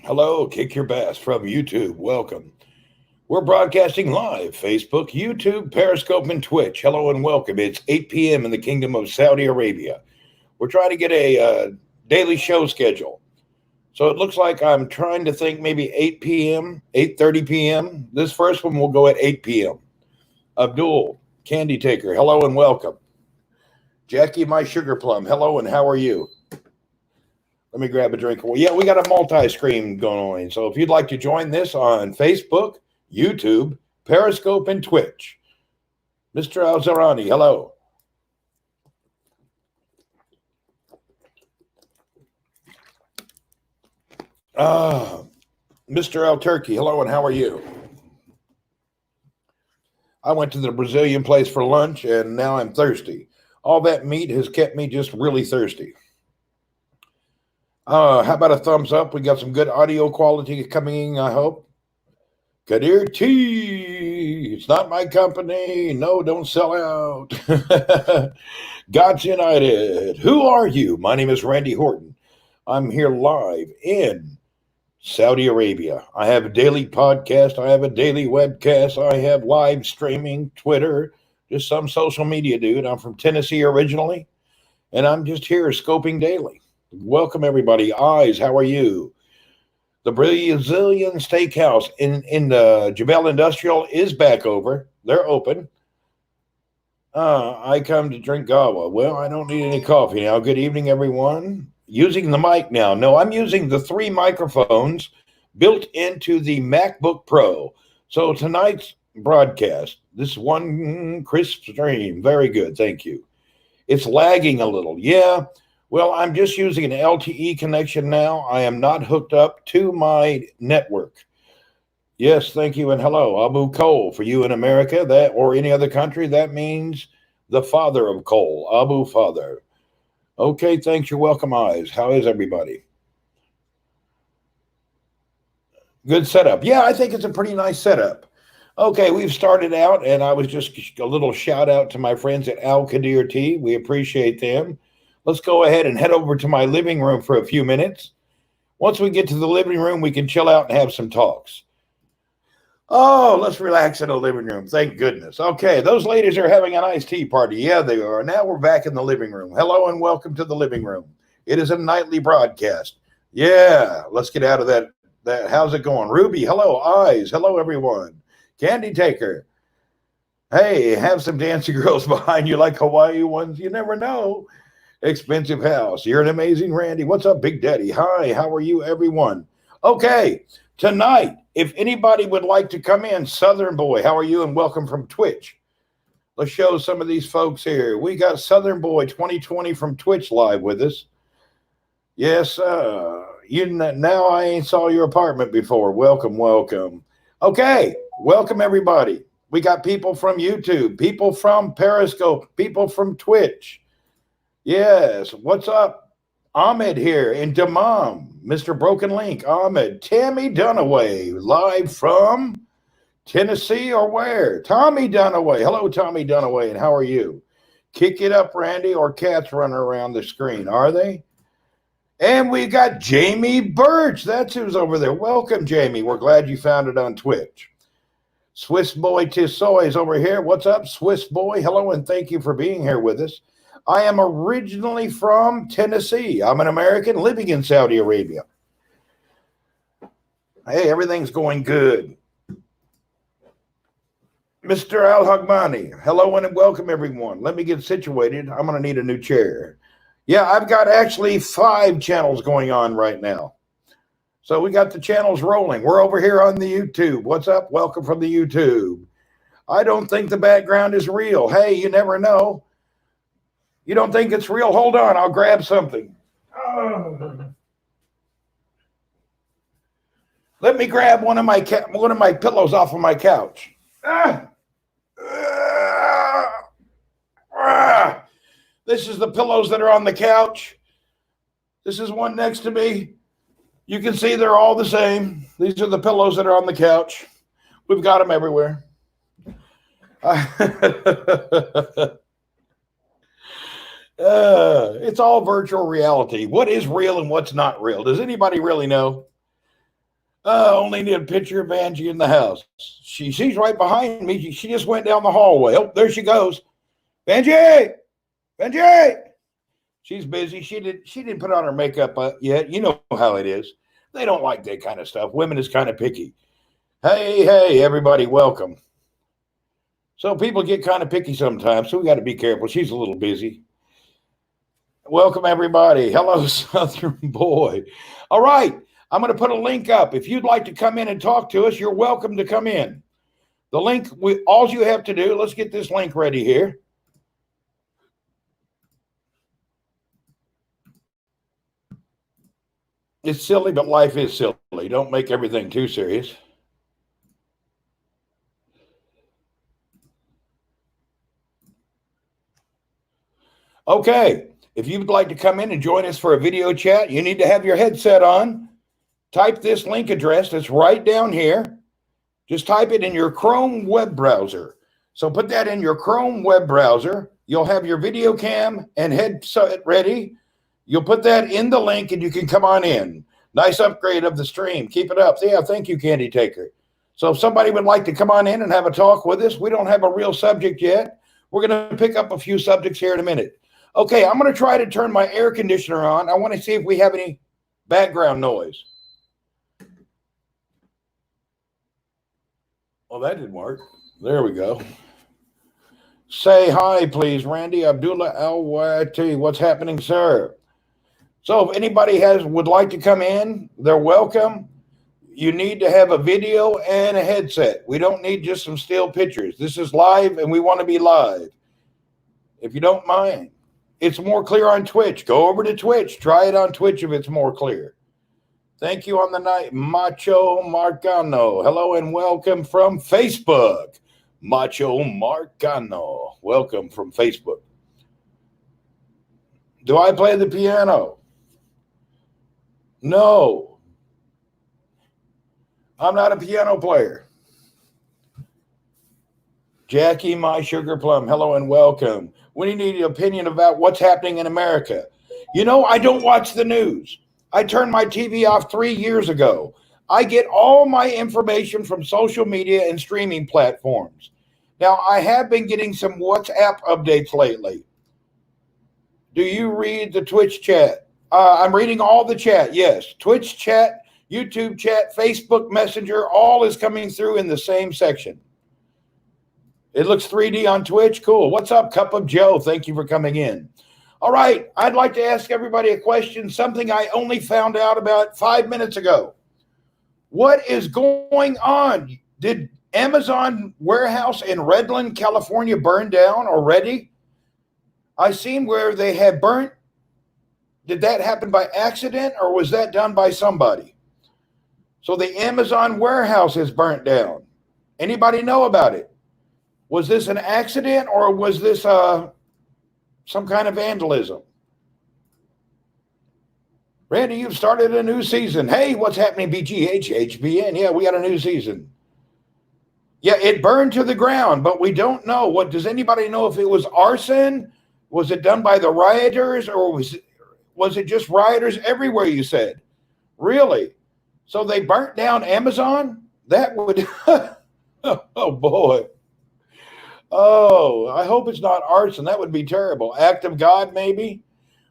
Hello, Kick Your Bass from YouTube. Welcome. We're broadcasting live Facebook, YouTube, Periscope, and Twitch. Hello and welcome. It's 8 p.m. in the Kingdom of Saudi Arabia. We're trying to get a daily show schedule. So it looks like I'm trying to think maybe 8 p.m., 8:30 p.m. This first one will go at 8 p.m. Abdul, Candy Taker, hello and welcome. Jackie, my sugar plum, hello and how are you? Let me grab a drink. Well, yeah, we got a multi-screen going on. So if you'd like to join this on Facebook, YouTube, Periscope, and Twitch. Mr. Al-Zarani, hello. Mr. Al-Turkey, hello, and how are you? I went to the Brazilian place for lunch, and now I'm thirsty. All that meat has kept me just really thirsty. How about a thumbs up? We got some good audio quality coming in, I hope. Kadir T. It's not my company. No, don't sell out. God's United. Who are you? My name is Randy Horton. I'm here live in Saudi Arabia. I have a daily podcast. I have a daily webcast. I have live streaming, Twitter, just some social media dude. I'm from Tennessee originally, and I'm just here scoping daily. Welcome, everybody. Eyes, how are you? The Brazilian Steakhouse in the Jebel Industrial is back over. They're open. I come to drink gawa. Well, I don't need any coffee now. Good evening, everyone. Using the mic now. No, I'm using the 3 microphones built into the MacBook Pro. So tonight's broadcast, this one crisp stream. Very good. Thank you. It's lagging a little. Yeah. Well, I'm just using an LTE connection now. I am not hooked up to my network. Yes, thank you and hello. Abu Cole for you in America, that or any other country, that means the father of coal, Abu Father. Okay, thanks. You're welcome, Eyes. How is everybody? Good setup. Yeah, I think it's a pretty nice setup. Okay, we've started out, and I was just a little shout out to my friends at Al Qadir T. We appreciate them. Let's go ahead and head over to my living room for a few minutes. Once we get to the living room, we can chill out and have some talks. Oh, let's relax in the living room. Thank goodness. Okay, those ladies are having a nice tea party. Yeah, they are. Now we're back in the living room. Hello and welcome to the living room. It is a nightly broadcast. Yeah, let's get out of that. How's it going? Ruby, hello. Eyes, hello, everyone. Candy Taker. Hey, have some dancing girls behind you like Hawaii ones. You never know. Expensive house. You're an amazing Randy. What's up, Big Daddy? Hi, how are you, everyone? Okay, tonight, if anybody would like to come in, Southern Boy, how are you? And welcome from Twitch. Let's show some of these folks here. We got Southern Boy 2020 from Twitch live with us. Yes, now I ain't saw your apartment before. Welcome, welcome. Okay, welcome, everybody. We got people from YouTube, people from Periscope, people from Twitch. Yes, what's up? Ahmed here in Dammam, Mr. Broken Link, Ahmed, Tammy Dunaway, live from Tennessee or where? Tommy Dunaway. Hello, Tommy Dunaway, and how are you? Kick it up, Randy, or cats running around the screen, are they? And we got Jamie Birch. That's who's over there. Welcome, Jamie. We're glad you found it on Twitch. Swiss Boy Tissoy is over here. What's up, Swiss Boy? Hello, and thank you for being here with us. I am originally from Tennessee. I'm an American living in Saudi Arabia. Hey, everything's going good. Mr. Al-Hagmani, hello and welcome, everyone. Let me get situated. I'm going to need a new chair. Yeah, I've got actually 5 channels going on right now. So we got the channels rolling. We're over here on the YouTube. What's up? Welcome from the YouTube. I don't think the background is real. Hey, you never know. You don't think it's real? Hold on, I'll grab something. Let me grab one of my pillows off of my couch. This is the pillows that are on the couch. This is one next to me. You can see they're all the same. These are the pillows that are on the couch. We've got them everywhere. It's all virtual reality. What is real and what's not real? Does anybody really know? Only need a picture of Angie in the house. She's right behind me. She just went down the hallway. Oh, there she goes. Angie! Angie! She's busy. She didn't put on her makeup yet. You know how it is. They don't like that kind of stuff. Women is kind of picky. Hey, everybody, welcome. So people get kind of picky sometimes, so we got to be careful. She's a little busy. Welcome, everybody. Hello, Southern boy. All right. I'm going to put a link up. If you'd like to come in and talk to us, you're welcome to come in. The link, all you have to do, let's get this link ready here. It's silly, but life is silly. Don't make everything too serious. Okay. If you'd like to come in and join us for a video chat, you need to have your headset on. Type this link address that's right down here. Just type it in your Chrome web browser. So put that in your Chrome web browser. You'll have your video cam and headset ready. You'll put that in the link and you can come on in. Nice upgrade of the stream. Keep it up. Yeah, thank you, Candy Taker. So if somebody would like to come on in and have a talk with us, we don't have a real subject yet. We're going to pick up a few subjects here in a minute. Okay, I'm going to try to turn my air conditioner on. I want to see if we have any background noise. Well, that didn't work. There we go. Say hi, please, Randy Abdullah Al-Wati. What's happening, sir? So if anybody would like to come in, they're welcome. You need to have a video and a headset. We don't need just some still pictures. This is live, and we want to be live. If you don't mind. It's more clear on Twitch. Go over to Twitch. Try it on Twitch if it's more clear. Thank you on the night, Macho Marcano. Hello and welcome from Facebook. Macho Marcano. Welcome from Facebook. Do I play the piano? No. I'm not a piano player. Jackie, my sugar plum. Hello and welcome. We need an opinion about what's happening in America. You know, I don't watch the news. I turned my TV off 3 years ago. I get all my information from social media and streaming platforms. Now, I have been getting some WhatsApp updates lately. Do you read the Twitch chat? I'm reading all the chat, yes. Twitch chat, YouTube chat, Facebook Messenger, all is coming through in the same section. It looks 3D on Twitch. Cool. What's up, Cup of Joe? Thank you for coming in. All right. I'd like to ask everybody a question, something I only found out about 5 minutes ago. What is going on? Did Amazon warehouse in Redland, California burn down already? I seen where they had burnt. Did that happen by accident or was that done by somebody? So the Amazon warehouse is burnt down. Anybody know about it? Was this an accident or was this some kind of vandalism? Randy, you've started a new season. Hey, what's happening, BGH, HBN? Yeah, we got a new season. Yeah, it burned to the ground, but we don't know. What does anybody know if it was arson? Was it done by the rioters or was it just rioters everywhere, you said? Really? So they burnt down Amazon? That would, oh boy. Oh, I hope it's not arson. That would be terrible. Act of God, maybe?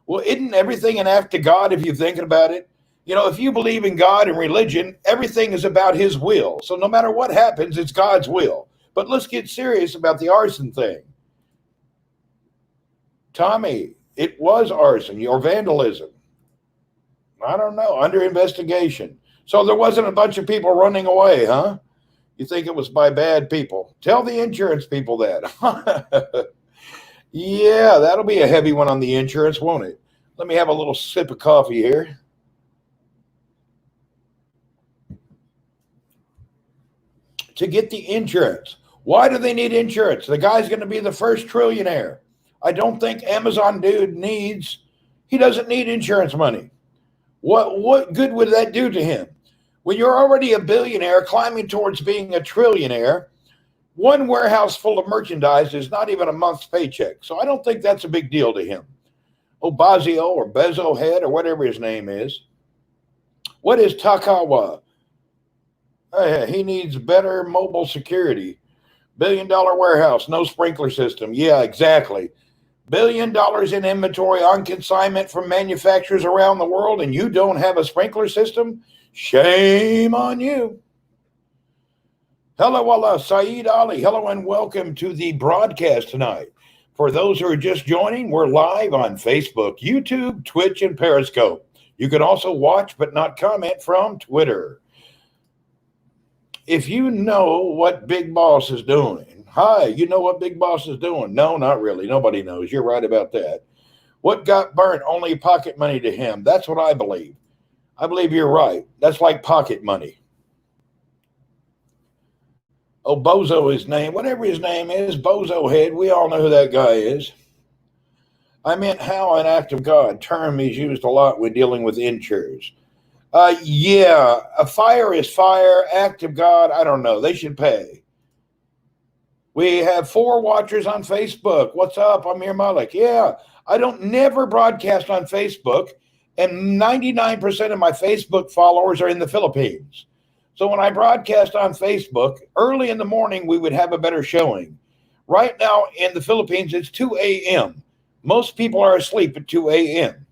Well, isn't everything an act of God if you're thinking about it? You know, if you believe in God and religion, everything is about his will. So no matter what happens, it's God's will. But let's get serious about the arson thing. Tommy, it was arson or vandalism. I don't know. Under investigation. So there wasn't a bunch of people running away, huh? You think it was by bad people. Tell the insurance people that. Yeah, that'll be a heavy one on the insurance, won't it? Let me have a little sip of coffee here. To get the insurance. Why do they need insurance? The guy's going to be the first trillionaire. I don't think Amazon dude he doesn't need insurance money. What good would that do to him? When you're already a billionaire climbing towards being a trillionaire, one warehouse full of merchandise is not even a month's paycheck. So I don't think that's a big deal to him. Obazio or Bezo Head or whatever his name is. What is Takawa? He needs better mobile security. $1 billion warehouse, no sprinkler system. Yeah, exactly. $1 billion in inventory on consignment from manufacturers around the world, and you don't have a sprinkler system? Shame on you. Hello, Allah, Saeed Ali. Hello, and welcome to the broadcast tonight. For those who are just joining, we're live on Facebook, YouTube, Twitch, and Periscope. You can also watch but not comment from Twitter. If you know what Big Boss is doing, hi, you know what Big Boss is doing? No, not really. Nobody knows. You're right about that. What got burnt? Only pocket money to him. That's what I believe. I believe you're right. That's like pocket money. Oh, Bozo, his name, whatever his name is, Bozo Head. We all know who that guy is. I meant how an act of God term is used a lot when dealing with insures. Yeah, a fire is fire. Act of God, I don't know. They should pay. We have 4 watchers on Facebook. What's up? I'm Amir Malik. Yeah, I don't never broadcast on Facebook, and 99% of my Facebook followers are in the Philippines. So when I broadcast on Facebook, early in the morning, we would have a better showing. Right now in the Philippines, it's 2 a.m. Most people are asleep at 2 a.m.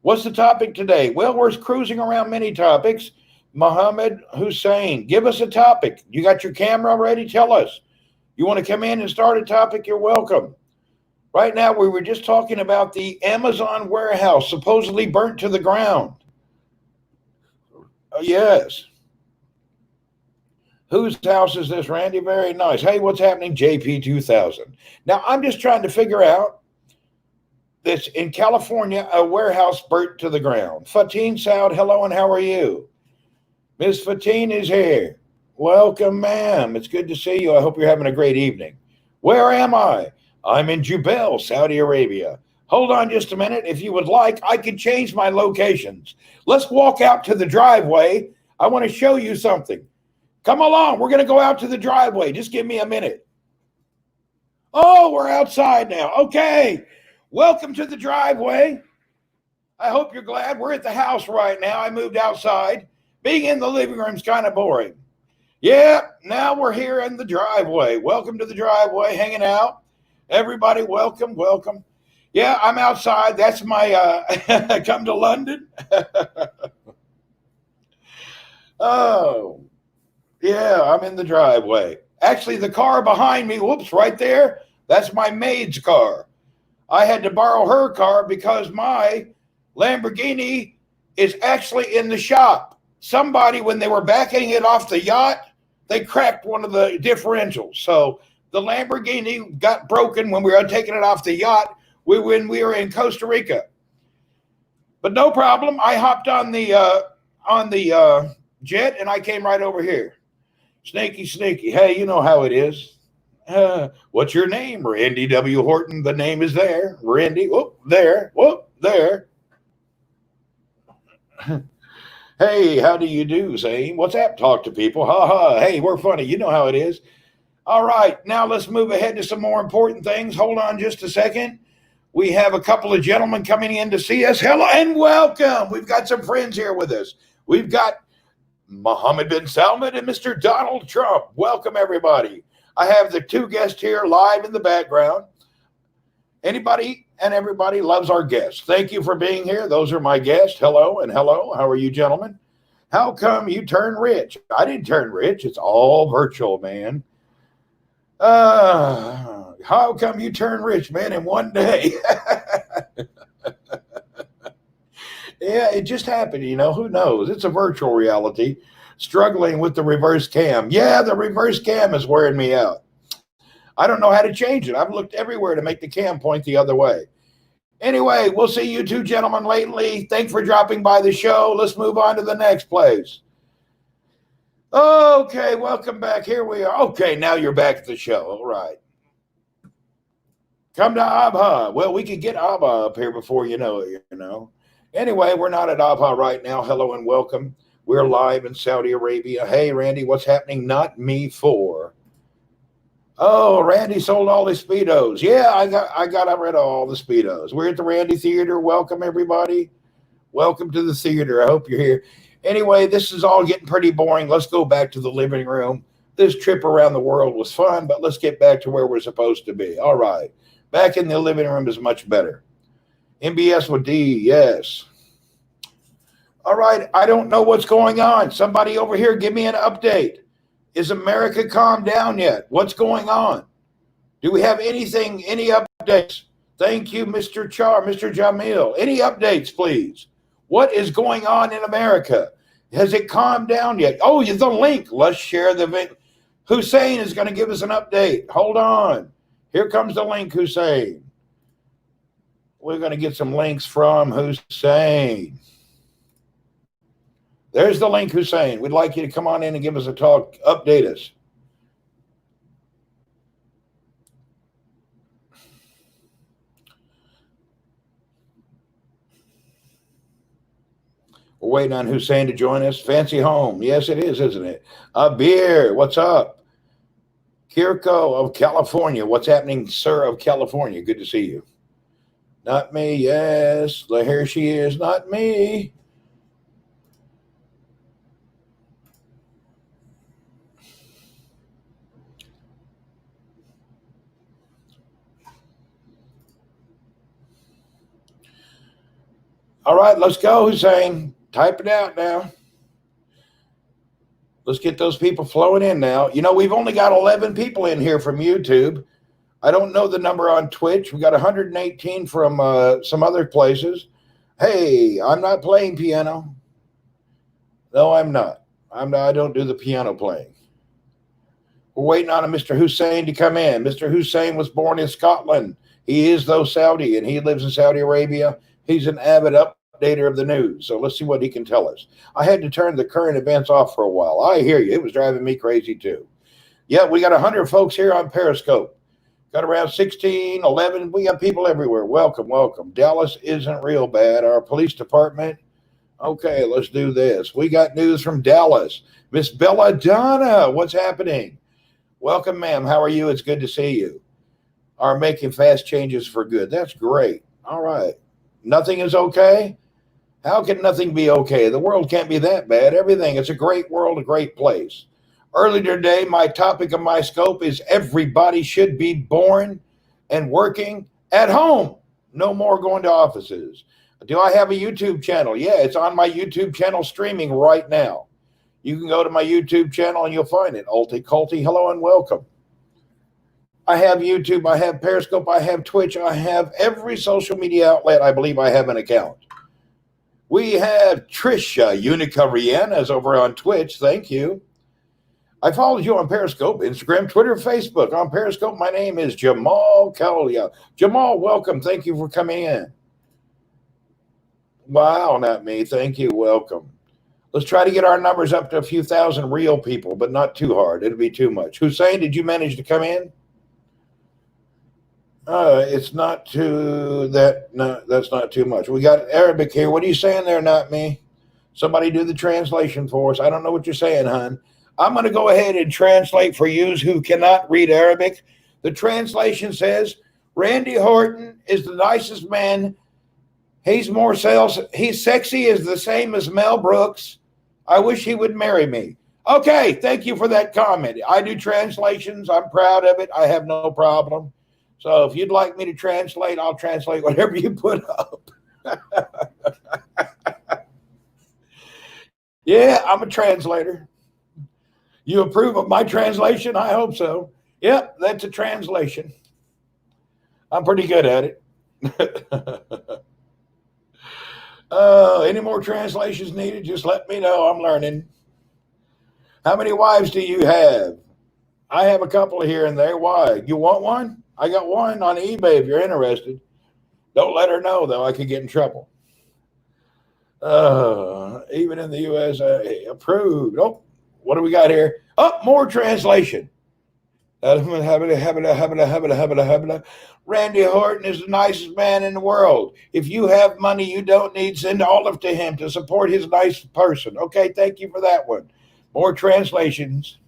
What's the topic today? Well, we're cruising around many topics. Mohammed Hussein, give us a topic. You got your camera ready? Tell us. You want to come in and start a topic? You're welcome. Right now, we were just talking about the Amazon warehouse supposedly burnt to the ground. Yes. Whose house is this, Randy? Very nice. Hey, what's happening, JP2000? Now, I'm just trying to figure out this. In California, a warehouse burnt to the ground. Fatine Saud, hello, and how are you? Miss Fatine is here. Welcome, ma'am. It's good to see you. I hope you're having a great evening. Where am I? I'm in Jubail, Saudi Arabia. Hold on just a minute. If you would like, I could change my locations. Let's walk out to the driveway. I want to show you something. Come along. We're going to go out to the driveway. Just give me a minute. Oh, we're outside now. Okay. Welcome to the driveway. I hope you're glad. We're at the house right now. I moved outside. Being in the living room is kind of boring. Yeah, now we're here in the driveway. Welcome to the driveway, hanging out. Everybody, welcome, welcome. Yeah, I'm outside. That's my come to London. Oh, yeah, I'm in the driveway. Actually, the car behind me, whoops, right there, that's my maid's car. I had to borrow her car because my Lamborghini is actually in the shop. Somebody, when they were backing it off the yacht, they cracked one of the differentials. So the Lamborghini got broken when we were taking it off the yacht when we were in Costa Rica. But no problem. I hopped on the jet and I came right over here. Sneaky. Hey, you know how it is. What's your name? Randy W Horton. The name is there. Randy. Whoop, there. Whoop, there. Hey, how do you do, Zane? What's up? Talk to people. Ha ha. Hey, we're funny. You know how it is. All right. Now let's move ahead to some more important things. Hold on just a second. We have a couple of gentlemen coming in to see us. Hello and welcome. We've got some friends here with us. We've got Mohammed bin Salman and Mr. Donald Trump. Welcome, everybody. I have the 2 guests here live in the background. Anybody and everybody loves our guests. Thank you for being here. Those are my guests. Hello and hello. How are you, gentlemen? How come you turned rich? I didn't turn rich. It's all virtual, man. How come you turned rich, man, in one day? Yeah, it just happened, who knows? It's a virtual reality. Struggling with the reverse cam. Yeah, the reverse cam is wearing me out. I don't know how to change it. I've looked everywhere to make the cam point the other way. Anyway, we'll see you 2 gentlemen lately. Thanks for dropping by the show. Let's move on to the next place. Okay, welcome back. Here we are. Okay, now you're back at the show. All right. Come to Abha. Well, we could get Abha up here before you know it, Anyway, we're not at Abha right now. Hello and welcome. We're live in Saudi Arabia. Hey, Randy, what's happening? Not me for. Oh, Randy sold all his Speedos. Yeah, I got rid of all the Speedos. We're at the Randy Theater. Welcome, everybody. Welcome to the theater. I hope you're here. Anyway, this is all getting pretty boring. Let's go back to the living room. This trip around the world was fun, but let's get back to where we're supposed to be. All right. Back in the living room is much better. MBS with D, yes. All right. I don't know what's going on. Somebody over here, give me an update. Is America calmed down yet? What's going on? Do we have any updates? Thank you, Mr. Mr. Jamil. Any updates, please? What is going on in America? Has it calmed down yet? Oh, the link. Let's share the link. Hussein is going to give us an update. Hold on. Here comes the link, Hussein. We're going to get some links from Hussein. There's the link, Hussein. We'd like you to come on in and give us a talk. Update us. We're waiting on Hussein to join us. Fancy home. Yes, it is, isn't it? Beer. What's up? Kirko of California. What's happening, sir, of California? Good to see you. Not me. Yes. Here she is. Not me. All right, let's go, Hussein. Type it out now. Let's get those people flowing in now. We've only got 11 people in here from YouTube. I don't know the number on Twitch. We got 118 from some other places. Hey, I'm not playing piano. No, I'm not. I don't do the piano playing. We're waiting on a Mr. Hussein to come in. Mr. Hussein was born in Scotland. He is, though, Saudi, and he lives in Saudi Arabia. He's an avid updater of the news. So let's see what he can tell us. I had to turn the current events off for a while. I hear you. It was driving me crazy, too. Yeah, we got 100 folks here on Periscope. Got around 16, 11. We got people everywhere. Welcome, welcome. Dallas isn't real bad. Our police department. Okay, let's do this. We got news from Dallas. Miss Belladonna, what's happening? Welcome, ma'am. How are you? It's good to see you. Are making fast changes for good. That's great. All right. Nothing is okay? How can nothing be okay? The world can't be that bad. Everything. It's a great world, a great place. Earlier today, my topic of my scope is everybody should be born and working at home. No more going to offices. Do I have a YouTube channel? Yeah, it's on my YouTube channel streaming right now. You can go to my YouTube channel and you'll find it. Ulti Culty, hello and welcome. I have YouTube, I have Periscope, I have Twitch, I have every social media outlet. I believe I have an account. We have Trisha Unica Rihanna's over on Twitch. Thank you. I followed you on Periscope, Instagram, Twitter, Facebook. On Periscope, my name is Jamal Kalia. Jamal, welcome. Thank you for coming in. Wow, not me. Thank you. Welcome. Let's try to get our numbers up to a few thousand real people, but not too hard. It'll be too much. Hussein, did you manage to come in? It's not too that. No, that's not too much. We got Arabic here. What are you saying there? Not me. Somebody do the translation for us. I don't know what you're saying, hon. I'm going to go ahead and translate for you who cannot read Arabic. The translation says, Randy Horton is the nicest man. He's more sales. He's sexy is the same as Mel Brooks. I wish he would marry me. Okay, thank you for that comment. I do translations. I'm proud of it. I have no problem. So if you'd like me to translate, I'll translate whatever you put up. Yeah, I'm a translator. You approve of my translation? I hope so. Yep, that's a translation. I'm pretty good at it. Any more translations needed? Just let me know. I'm learning. How many wives do you have? I have a couple here and there. Why? You want one? I got one on eBay if you're interested. Don't let her know, though. I could get in trouble. Even in the U.S., approved. Oh, what do we got here? Oh, more translation. Randy Horton is the nicest man in the world. If you have money you don't need, send olive to him to support his nice person. Okay, thank you for that one. More translations.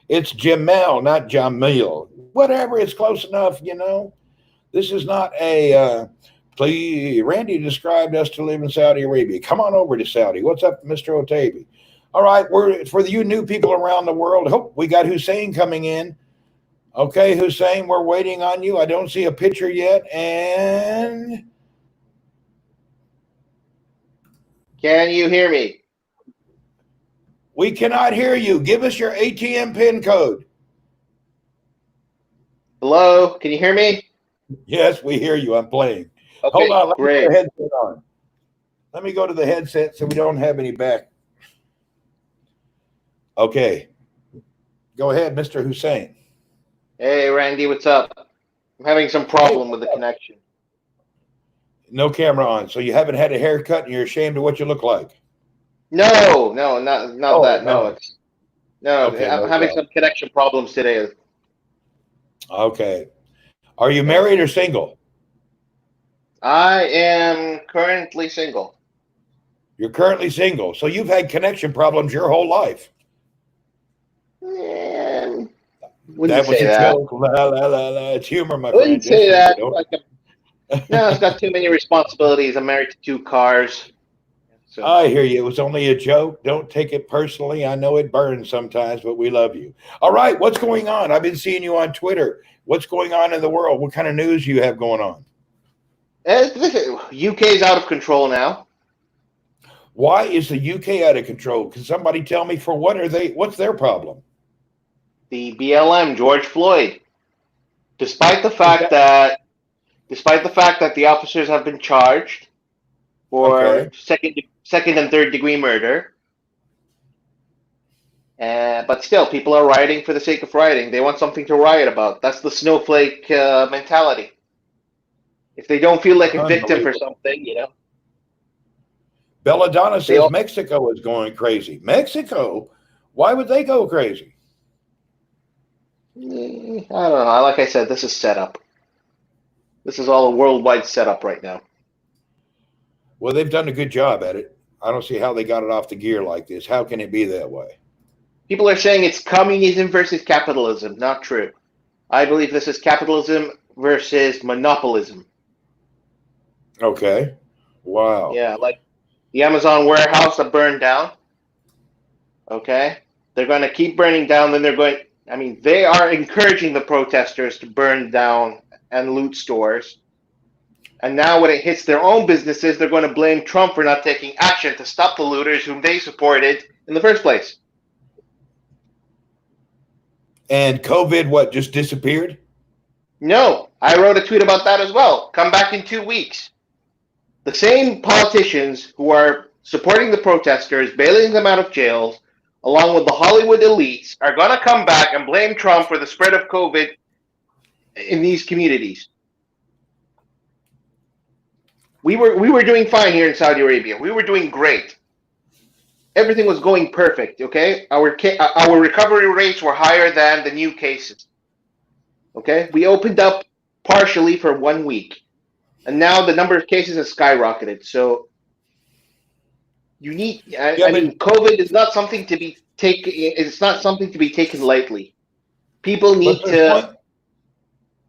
It's Jamel, not Jamil. Whatever, it's close enough, you know. This is not a Please, Randy described us to live in Saudi Arabia. Come on over to Saudi. What's up, Mr. Otabi? All right, we're for you new people around the world. Hope we got Hussein coming in. Okay, Hussein, we're waiting on you. I don't see a picture yet, and can you hear me? We cannot hear you. Give us your ATM PIN code. Hello, can you hear me? Yes, we hear you. I'm playing. Okay, hold on. Let great. me put the headset on. Let me go to the headset so we don't have any back. Okay. Go ahead, Mr. Hussein. Hey, Randy, what's up? I'm having some problem with the connection. No camera on, so you haven't had a haircut and you're ashamed of what you look like. No, not that. No, Okay, I'm having some connection problems today. Okay. Are you married or single? I am currently single. You're currently single, so you've had connection problems your whole life. Wouldn't that was say a that. joke. La, la, la, la. It's humor, my friend. Wouldn't say that. No, it's got too many responsibilities. I'm married to 2 cars. So. I hear you. It was only a joke. Don't take it personally. I know it burns sometimes, but we love you. All right. What's going on? I've been seeing you on Twitter. What's going on in the world? What kind of news do you have going on? UK's out of control now. Why is the UK out of control? Can somebody tell me for what are they? What's their problem? The BLM, George Floyd. Despite the fact that the officers have been charged for second and third degree murder, but still, people are rioting for the sake of rioting. They want something to riot about. That's the snowflake mentality. If they don't feel like a victim for something, Belladonna says Mexico is going crazy. Mexico? Why would they go crazy? I don't know. Like I said, this is set up. This is all a worldwide setup right now. Well, they've done a good job at it. I don't see how they got it off the gear like this. How can it be that way? People are saying it's communism versus capitalism. Not true. I believe this is capitalism versus monopolism. Okay. Wow. Yeah, like the Amazon warehouse that burned down. Okay. They're going to keep burning down. Then they are encouraging the protesters to burn down and loot stores. And now when it hits their own businesses, they're going to blame Trump for not taking action to stop the looters whom they supported in the first place. And COVID, just disappeared? No, I wrote a tweet about that as well. Come back in 2 weeks. The same politicians who are supporting the protesters, bailing them out of jails, along with the Hollywood elites, are going to come back and blame Trump for the spread of COVID in these communities. We were doing fine here in Saudi Arabia. We were doing great. Everything was going perfect, okay? Our recovery rates were higher than the new cases. Okay? We opened up partially for 1 week. And now the number of cases has skyrocketed. So COVID is not something to be taken. It's not something to be taken lightly. People need to.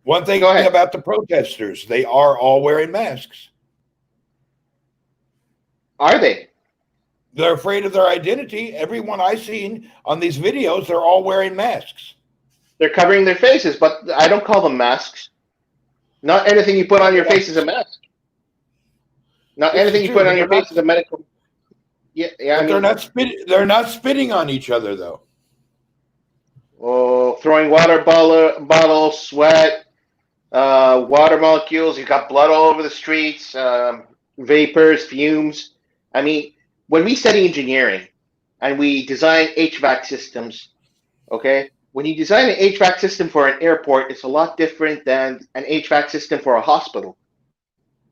One thing about the protesters, they are all wearing masks. Are they? They're afraid of their identity. Everyone I've seen on these videos, they're all wearing masks. They're covering their faces, but I don't call them masks. Not anything you put on your face is a mask. Not anything you put on your face is a medical. Yeah. They're not spitting. They're not spitting on each other, though. Oh, throwing water bottles, sweat, water molecules. You got blood all over the streets, vapors, fumes. I mean, when we study engineering and we design HVAC systems, okay, when you design an HVAC system for an airport, it's a lot different than an HVAC system for a hospital.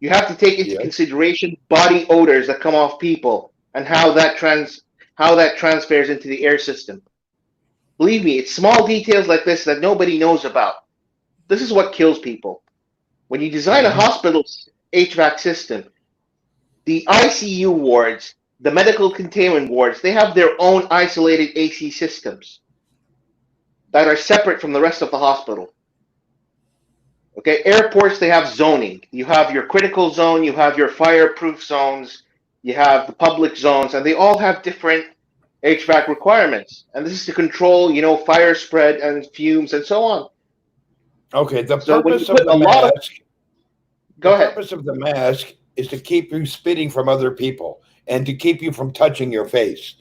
You have to take into consideration body odors that come off people and how that transfers into the air system. Believe me, it's small details like this that nobody knows about. This is what kills people. When you design a hospital's HVAC system, the ICU wards, the medical containment wards, they have their own isolated AC systems that are separate from the rest of the hospital. Okay? Okay, airports, they have zoning. You have your critical zone, you have your fireproof zones, you have the public zones, and they all have different HVAC requirements. And this is to control, fire spread and fumes and so on. Okay, the So when you purpose of put the a lot of, mask, the go ahead. purpose of the mask is to keep you spitting from other people and to keep you from touching your face.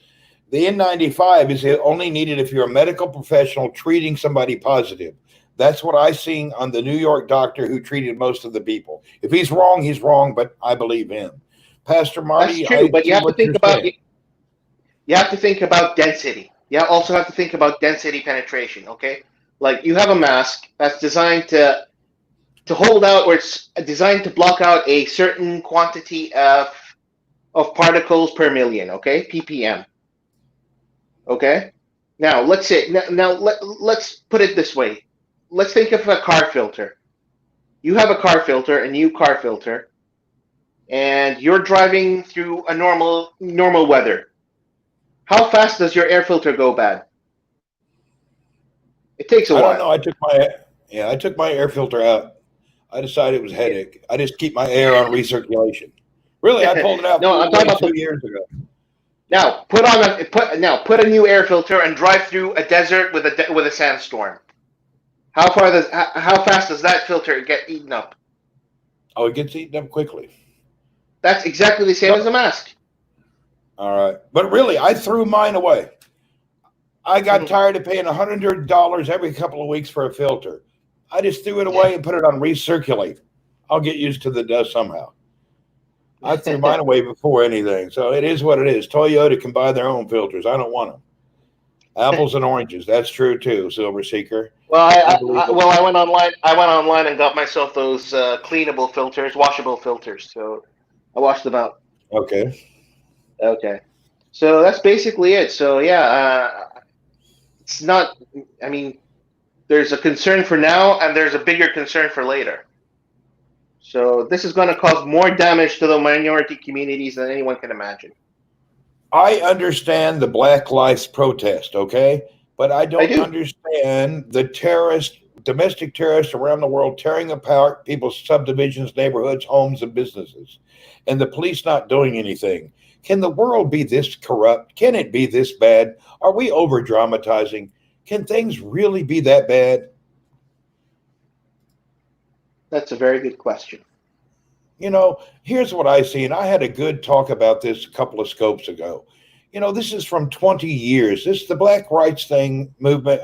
The N95 is only needed if you're a medical professional treating somebody positive. That's what I seen on the New York doctor who treated most of the people. If he's wrong, but I believe him. Pastor That's Marty, true, I but see what you're saying. you have to think about density. You also have to think about density penetration. Okay, like you have a mask that's designed to hold out, or it's designed to block out a certain quantity of particles per million. Okay, ppm. Okay, now let's say let's put it this way. Let's think of a car filter. You have a car filter, a new car filter, and you're driving through a normal weather. How fast does your air filter go bad? It takes a I don't while. know. I took my air filter out. I decided it was a headache. I just keep my air on recirculation. Really, I pulled it out No, I'm talking about 2 years ago. now. Put a new air filter and drive through a desert with a sandstorm. How fast does that filter get eaten up? Oh, it gets eaten up quickly. That's exactly the same as a mask. All right. But really, I threw mine away. I got Mhm. tired of paying $100 every couple of weeks for a filter. I just threw it away and put it on recirculate. I'll get used to the dust somehow. I threw mine away before anything. So it is what it is. Toyota can buy their own filters. I don't want them. Apples and oranges. That's true too, Silver Seeker. Well, Unbelievable. I went online. I went online and got myself those cleanable filters, washable filters. So I washed them out. Okay. Okay. So that's basically it. So yeah, it's not. I mean, there's a concern for now, and there's a bigger concern for later. So this is going to cause more damage to the minority communities than anyone can imagine. I understand the Black Lives protest, okay? But I I don't do. understand the domestic terrorists around the world tearing apart people's subdivisions, neighborhoods, homes, and businesses, and the police not doing anything. Can the world be this corrupt? Can it be this bad? Are we over dramatizing? Can things really be that bad? That's a very good question. Here's what I see, and I had a good talk about this a couple of scopes ago. This is from 20 years. This is the Black Rights thing movement.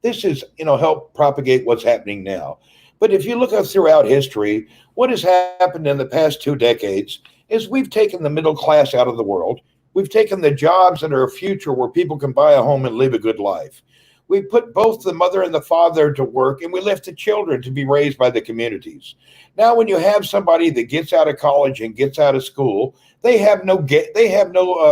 This is, help propagate what's happening now. But if you look up throughout history, what has happened in the past 2 decades is we've taken the middle class out of the world. We've taken the jobs that are a future where people can buy a home and live a good life. We put both the mother and the father to work, and we left the children to be raised by the communities. Now, when you have somebody that gets out of college and gets out of school, they have no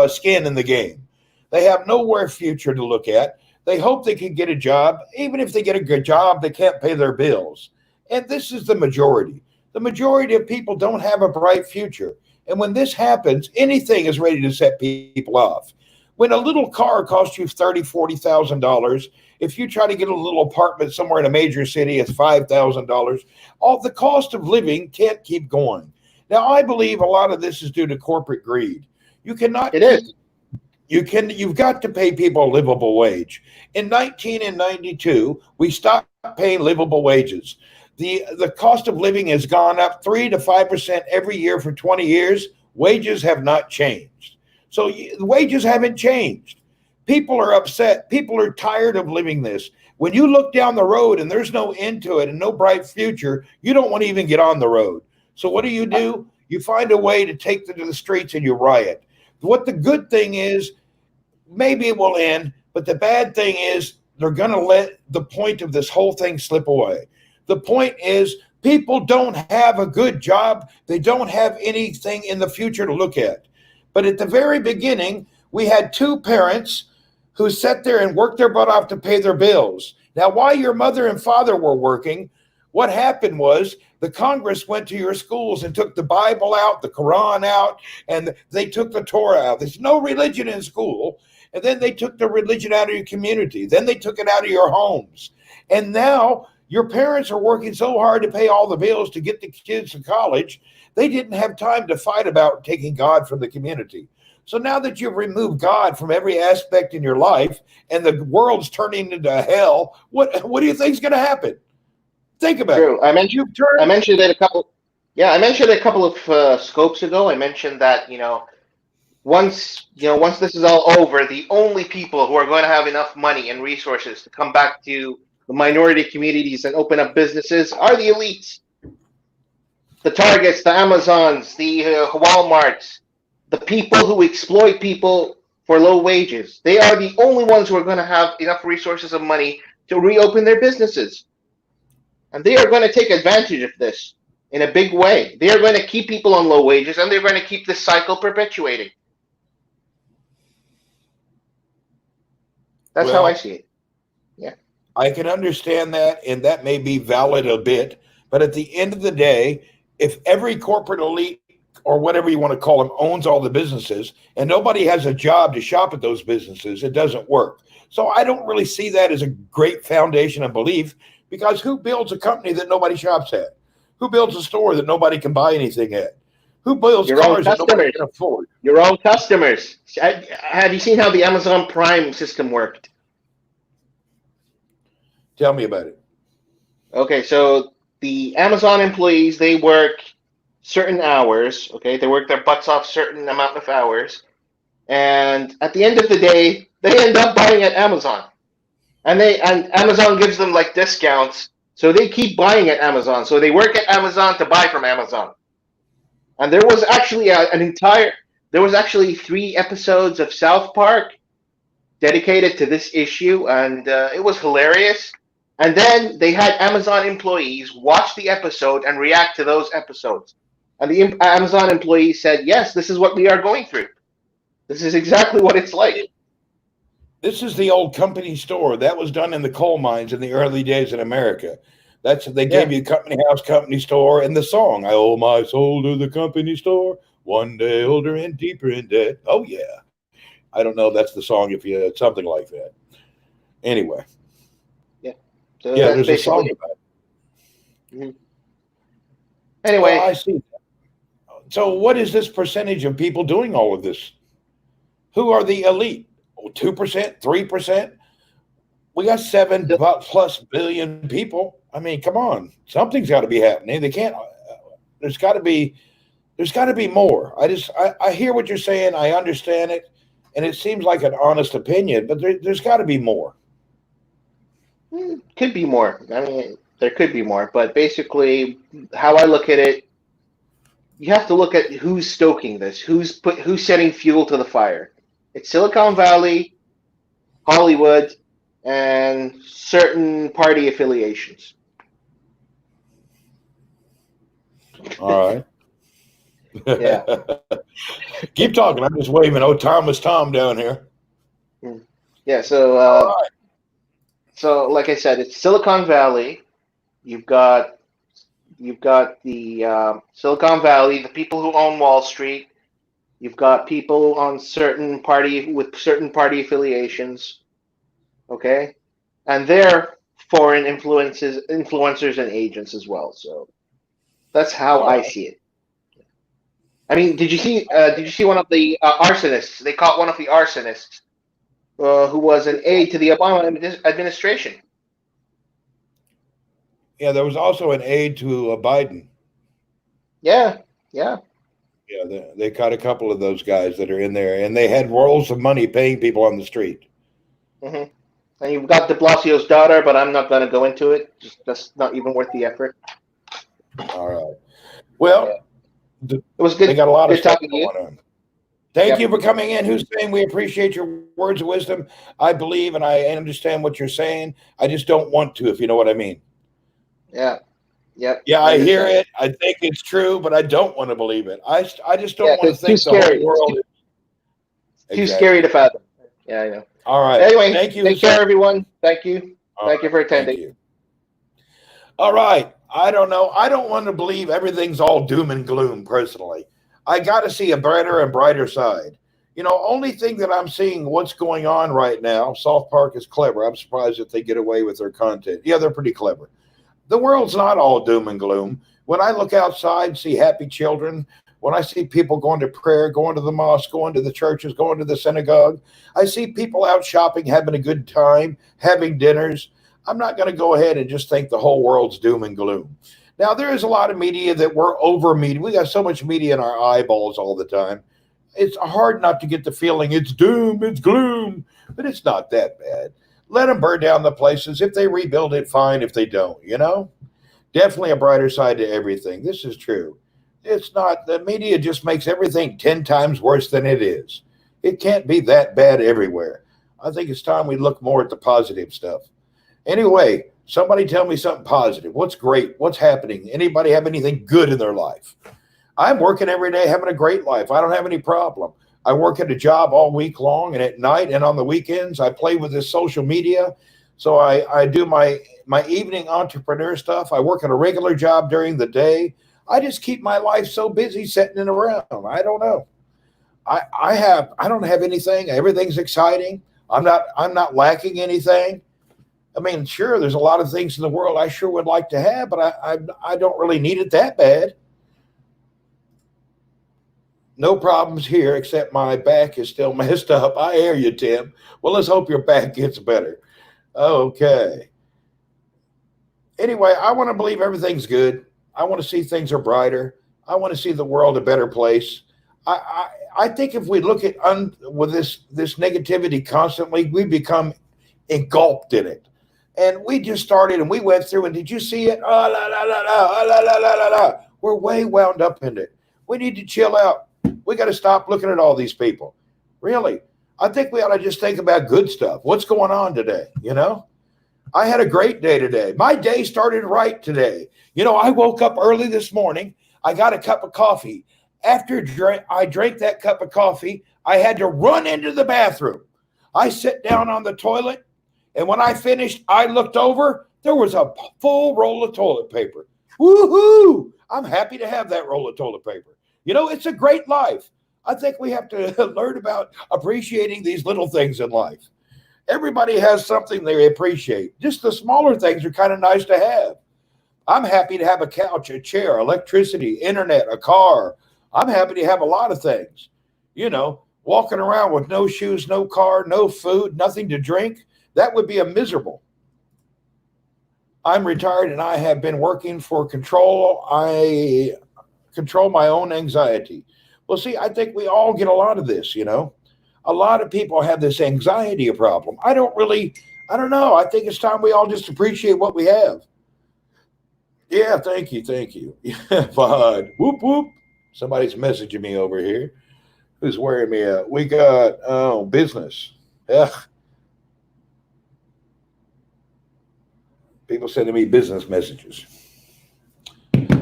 skin in the game. They have nowhere future to look at. They hope they can get a job. Even if they get a good job, they can't pay their bills. And this is the majority. The majority of people don't have a bright future. And when this happens, anything is ready to set people off. When a little car costs you $30,000, $40,000, if you try to get a little apartment somewhere in a major city, it's $5,000. All the cost of living can't keep going. Now, I believe a lot of this is due to corporate greed. You cannot It is. you've got to pay people a livable wage. In 1992, we stopped paying livable wages. The cost of living has gone up 3 to 5% every year for 20 years. Wages have not changed. So the wages haven't changed. People are upset. People are tired of living this. When you look down the road and there's no end to it and no bright future, you don't want to even get on the road. So what do? You find a way to take them to the streets and you riot. What the good thing is, maybe it will end, but the bad thing is they're going to let the point of this whole thing slip away. The point is people don't have a good job. They don't have anything in the future to look at. But at the very beginning, we had 2 parents who sat there and worked their butt off to pay their bills. Now, while your mother and father were working, what happened was the Congress went to your schools and took the Bible out, the Quran out, and they took the Torah out. There's no religion in school. And then they took the religion out of your community. Then they took it out of your homes. And now Your parents are working so hard to pay all the bills to get the kids to college, they didn't have time to fight about taking God from the community. So now that you've removed God from every aspect in your life and the world's turning into hell, what do you think is going to happen? Think about it. True. I mentioned it a couple. Yeah, I mentioned it a couple of scopes ago. I mentioned that once this is all over, the only people who are going to have enough money and resources to come back to the minority communities and open up businesses are the elites, the Targets, the Amazons, the Walmarts, the people who exploit people for low wages. They are the only ones who are going to have enough resources and money to reopen their businesses. And they are going to take advantage of this in a big way. They are going to keep people on low wages, and they're going to keep this cycle perpetuating. That's how I see it. Yeah. I can understand that, and that may be valid a bit. But at the end of the day, if every corporate elite or whatever you want to call them owns all the businesses and nobody has a job to shop at those businesses, it doesn't work. So I don't really see that as a great foundation of belief, because who builds a company that nobody shops at? Who builds a store that nobody can buy anything at? Who builds cars that nobody can afford? Your own customers. Have you seen how the Amazon Prime system worked? Tell me about it. Okay, so the Amazon employees, they work certain hours. Okay, they work their butts off certain amount of hours, and at the end of the day, they end up buying at Amazon, and Amazon gives them like discounts, so they keep buying at Amazon. So they work at Amazon to buy from Amazon. And there was actually there was actually 3 episodes of South Park dedicated to this issue, and it was hilarious. And then they had Amazon employees watch the episode and react to those episodes. And the Amazon employees said, yes, this is what we are going through. This is exactly what it's like. This is the old company store. That was done in the coal mines in the early days in America. They gave you company house, company store, and the song, I owe my soul to the company store, one day older and deeper in debt. Oh, yeah. I don't know if that's the song, if you had something like that. Anyway. Yeah. So yeah, there's a song about it. Mm-hmm. Anyway. Well, I see that. So what is this percentage of people doing all of this? Who are the elite? 2%, 3%? We got 7+ billion people. I mean, come on, something's got to be happening. They can't. There's got to be more. I hear what you're saying. I understand it, and it seems like an honest opinion. But there's got to be more. Could be more. I mean, there could be more. But basically, how I look at it, you have to look at who's stoking this. Who's setting fuel to the fire? It's Silicon Valley, Hollywood, and certain party affiliations. All right. Yeah. Keep talking. I'm just waving. Oh, Thomas Tom down here. Yeah. So, right. So like I said, it's Silicon Valley. You've got the Silicon Valley, the people who own Wall Street. You've got people on certain party affiliations. Okay, and they're foreign influencers and agents as well. So that's how I see it. I mean, did you see one of the arsonists? They caught one of the arsonists who was an aide to the Obama administration. Yeah, there was also an aide to Biden. Yeah. Yeah, they caught a couple of those guys that are in there, and they had rolls of money paying people on the street. Mm-hmm. And you've got de Blasio's daughter, but I'm not going to go into it. That's not even worth the effort. All right. Well, it was good. They got a lot of stuff talking going on. Thank you for coming in, Hussein. We appreciate your words of wisdom. I believe and I understand what you're saying. I just don't want to, if you know what I mean. Yeah. Yep. Yeah, I hear it. I think it's true, but I don't want to believe it. I just don't want to think the whole world is too scary to fathom. Yeah, I know. All right. Anyway, thank you. Take care, everyone. Thank you. Thank you for attending. Thank you. All right. I don't know. I don't want to believe everything's all doom and gloom, personally. I got to see a brighter and brighter side. Only thing that I'm seeing what's going on right now, South Park is clever. I'm surprised that they get away with their content. Yeah, they're pretty clever. The world's not all doom and gloom. When I look outside and see happy children, when I see people going to prayer, going to the mosque, going to the churches, going to the synagogue, I see people out shopping, having a good time, having dinners. I'm not going to go ahead and just think the whole world's doom and gloom. Now, there is a lot of media that we're over media. We got so much media in our eyeballs all the time. It's hard not to get the feeling it's doom, it's gloom, but it's not that bad. Let them burn down the places. If they rebuild it, fine. If they don't, definitely a brighter side to everything. This is true. It's not, the media just makes everything 10 times worse than it is. It can't be that bad everywhere. I think it's time we look more at the positive stuff. Anyway, somebody tell me something positive. What's great? What's happening? Anybody have anything good in their life? I'm working every day, having a great life. I don't have any problem. I work at a job all week long, and at night and on the weekends, I play with this social media. So I do my evening entrepreneur stuff. I work at a regular job during the day. I just keep my life so busy sitting in around. I don't know. I don't have anything. Everything's exciting. I'm not lacking anything. I mean, sure, there's a lot of things in the world I sure would like to have, but I don't really need it that bad. No problems here, except my back is still messed up. I hear you, Tim. Well, let's hope your back gets better. Okay. Anyway, I want to believe everything's good. I want to see things are brighter. I want to see the world a better place. I think if we look at with this negativity constantly, we become engulfed in it. And we just started and we went through, and did you see it? Oh, la, la, la, la, la, la, la, la, la. We're way wound up in it. We need to chill out. We got to stop looking at all these people. Really. I think we ought to just think about good stuff. What's going on today? I had a great day today. My day started right today. I woke up early this morning. I got a cup of coffee. After I drank that cup of coffee, I had to run into the bathroom. I sat down on the toilet, and when I finished, I looked over. There was a full roll of toilet paper. Woohoo! I'm happy to have that roll of toilet paper. It's a great life. I think we have to learn about appreciating these little things in life. Everybody has something they appreciate. Just the smaller things are kind of nice to have. I'm happy to have a couch, a chair, electricity, internet, a car. I'm happy to have a lot of things. Walking around with no shoes, no car, no food, nothing to drink, that would be a miserable. I'm retired and I have been working for control. I control my own anxiety. Well, see, I think we all get a lot of this, A lot of people have this anxiety problem. I don't know. I think it's time we all just appreciate what we have. Yeah, thank you. Yeah, fine. Whoop, whoop. Somebody's messaging me over here. Who's wearing me out? We got, business. Ugh. People sending me business messages.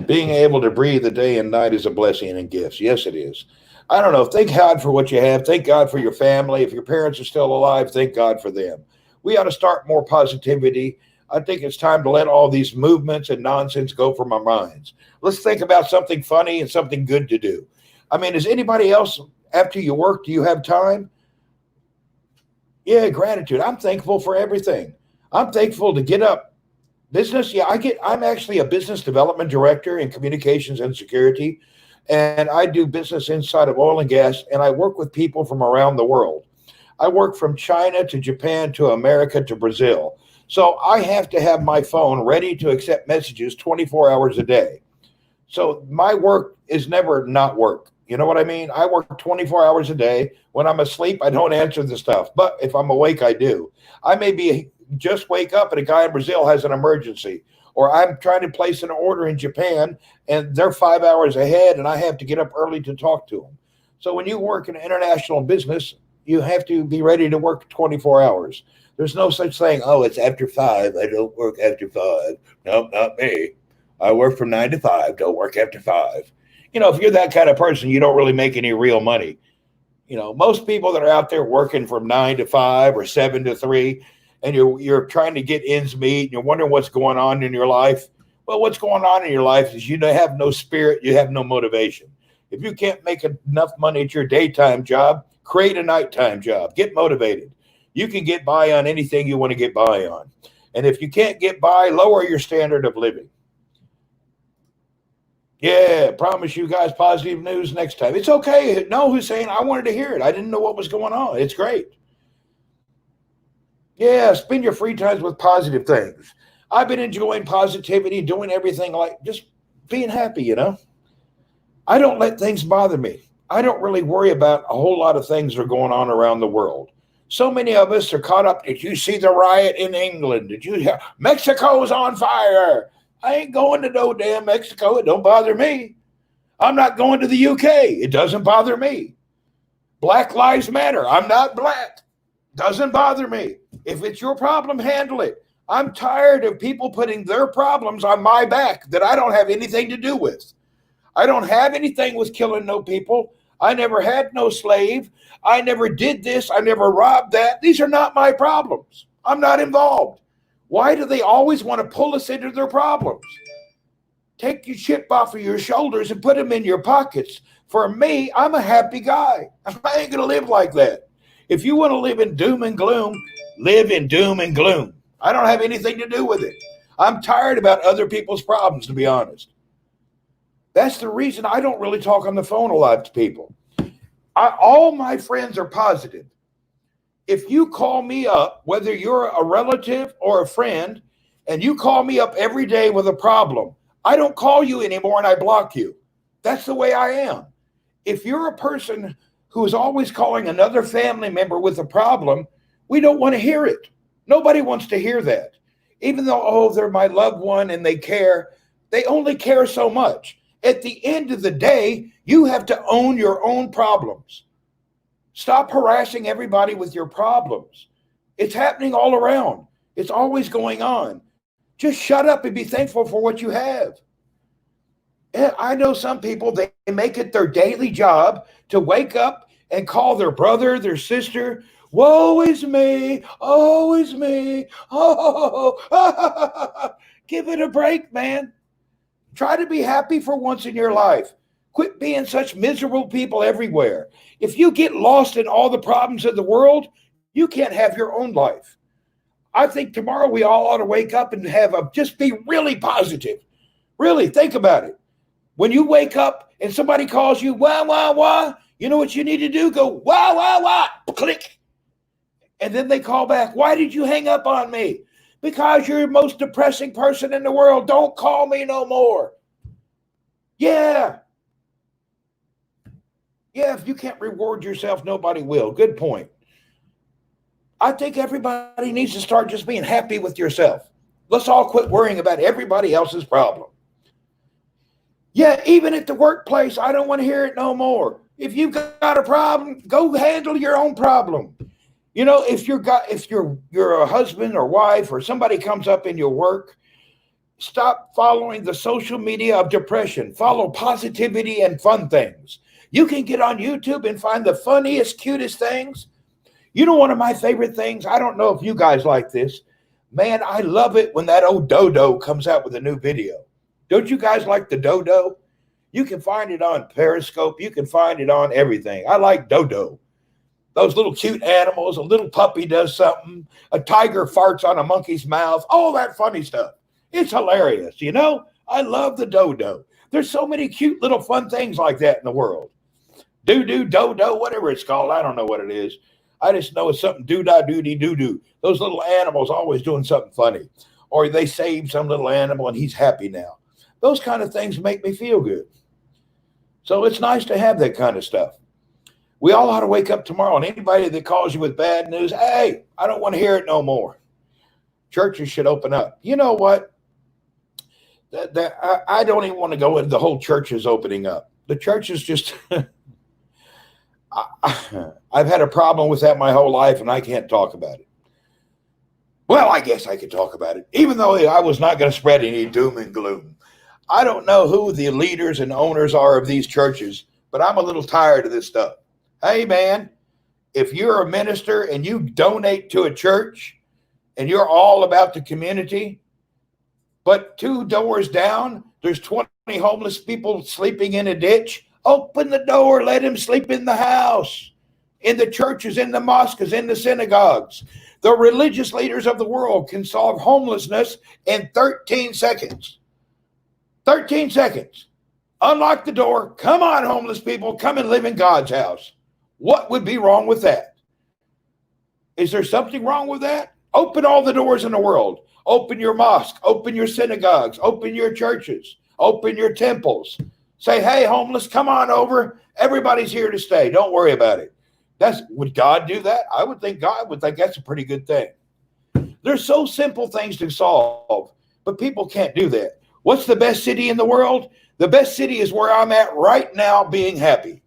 Being able to breathe the day and night is a blessing and gifts. Yes, it is. I don't know. Thank God for what you have. Thank God for your family. If your parents are still alive, thank God for them. We ought to start more positivity. I think it's time to let all these movements and nonsense go from our minds. Let's think about something funny and something good to do. I mean, is anybody else, after you work, do you have time? Yeah, gratitude. I'm thankful for everything. I'm thankful to get up. Business, yeah, I'm actually a business development director in communications and security, and I do business inside of oil and gas, and I work with people from around the world. I work from China to Japan to America to Brazil. So I have to have my phone ready to accept messages 24 hours a day. So my work is never not work. You know what I mean? I work 24 hours a day. When I'm asleep, I don't answer the stuff. But if I'm awake, I do. I may be just wake up and a guy in Brazil has an emergency, or I'm trying to place an order in Japan and they're 5 hours ahead and I have to get up early to talk to them. So when you work in international business, you have to be ready to work 24 hours. There's no such thing. Oh, it's after 5. I don't work after 5. Nope, not me. I work from 9 to 5. Don't work after 5. If you're that kind of person, you don't really make any real money. Most people that are out there working from 9 to 5 or 7 to 3, and you're trying to get ends meet, and you're wondering what's going on in your life. Well, what's going on in your life is you have no spirit, you have no motivation. If you can't make enough money at your daytime job, create a nighttime job. Get motivated. You can get by on anything you want to get by on. And if you can't get by, lower your standard of living. Yeah, promise you guys positive news next time. It's okay. No, Hussein, I wanted to hear it. I didn't know what was going on. It's great. Yeah, spend your free times with positive things. I've been enjoying positivity, doing everything like just being happy, you know. I don't let things bother me. I don't really worry about a whole lot of things that are going on around the world. So many of us are caught up. Did you see the riot in England? Did you hear Mexico's on fire? I ain't going to no damn Mexico. It don't bother me. I'm not going to the UK. It doesn't bother me. Black Lives Matter. I'm not black. Doesn't bother me. If it's your problem, handle it. I'm tired of people putting their problems on my back that I don't have anything to do with. I don't have anything with killing no people. I never had no slave. I never did this. I never robbed that. These are not my problems. I'm not involved. Why do they always want to pull us into their problems? Take your chip off of your shoulders and put them in your pockets. For me, I'm a happy guy. I ain't going to live like that. If you want to live in doom and gloom, live in doom and gloom. I don't have anything to do with it. I'm tired about other people's problems, to be honest. That's the reason I don't really talk on the phone a lot to people. All my friends are positive. If you call me up, whether you're a relative or a friend, and you call me up every day with a problem, I don't call you anymore and I block you. That's the way I am. If you're a person who is always calling another family member with a problem, we don't want to hear it. Nobody wants to hear that. Even though, oh, they're my loved one and they care, they only care so much. At the end of the day, you have to own your own problems. Stop harassing everybody with your problems. It's happening all around. It's always going on. Just shut up and be thankful for what you have. And I know some people, they make it their daily job to wake up and call their brother, their sister, woe is me, oh is me, oh. Give it a break, man. Try to be happy for once in your life. Quit being such miserable people everywhere. If you get lost in all the problems of the world, you can't have your own life. I think tomorrow we all ought to wake up and just be really positive. Really, think about it. When you wake up and somebody calls you, wah, wah, wah, you know what you need to do? Go, wah, wah, wah, click. And then they call back, why did you hang up on me? Because you're the most depressing person in the world. Don't call me no more. Yeah. Yeah, if you can't reward yourself, nobody will. Good point. I think everybody needs to start just being happy with yourself. Let's all quit worrying about everybody else's problem. Yeah, even at the workplace, I don't want to hear it no more. If you've got a problem, go handle your own problem. You know, if you're a husband or wife or somebody comes up in your work, stop following the social media of depression. Follow positivity and fun things. You can get on YouTube and find the funniest, cutest things. You know, one of my favorite things, I don't know if you guys like this. Man, I love it when that old dodo comes out with a new video. Don't you guys like the dodo? You can find it on Periscope. You can find it on everything. I like dodo. Those little cute animals, a little puppy does something, a tiger farts on a monkey's mouth, all that funny stuff. It's hilarious, you know? I love the dodo. There's so many cute little fun things like that in the world. Doo-doo, dodo, whatever it's called. I don't know what it is. I just know it's something doo-da-doo-dee-doo-doo. Those little animals always doing something funny. Or they save some little animal and he's happy now. Those kind of things make me feel good. So it's nice to have that kind of stuff. We all ought to wake up tomorrow, and anybody that calls you with bad news, hey, I don't want to hear it no more. Churches should open up. You know what? I don't even want to go into the whole churches opening up. The church is just, I've had a problem with that my whole life, and I can't talk about it. Well, I guess I could talk about it, even though I was not going to spread any doom and gloom. I don't know who the leaders and owners are of these churches, but I'm a little tired of this stuff. Hey, man, if you're a minister and you donate to a church and you're all about the community, but 2 doors down, there's 20 homeless people sleeping in a ditch, open the door, let them sleep in the house, in the churches, in the mosques, in the synagogues. The religious leaders of the world can solve homelessness in 13 seconds. 13 seconds. Unlock the door. Come on, homeless people. Come and live in God's house. What would be wrong with that? Is there something wrong with that? Open all the doors in the world. Open your mosque. Open your synagogues. Open your churches. Open your temples. Say, hey, homeless, come on over. Everybody's here to stay. Don't worry about it. Would God do that? I would think God would think that's a pretty good thing. There's so simple things to solve, but people can't do that. What's the best city in the world? The best city is where I'm at right now, being happy.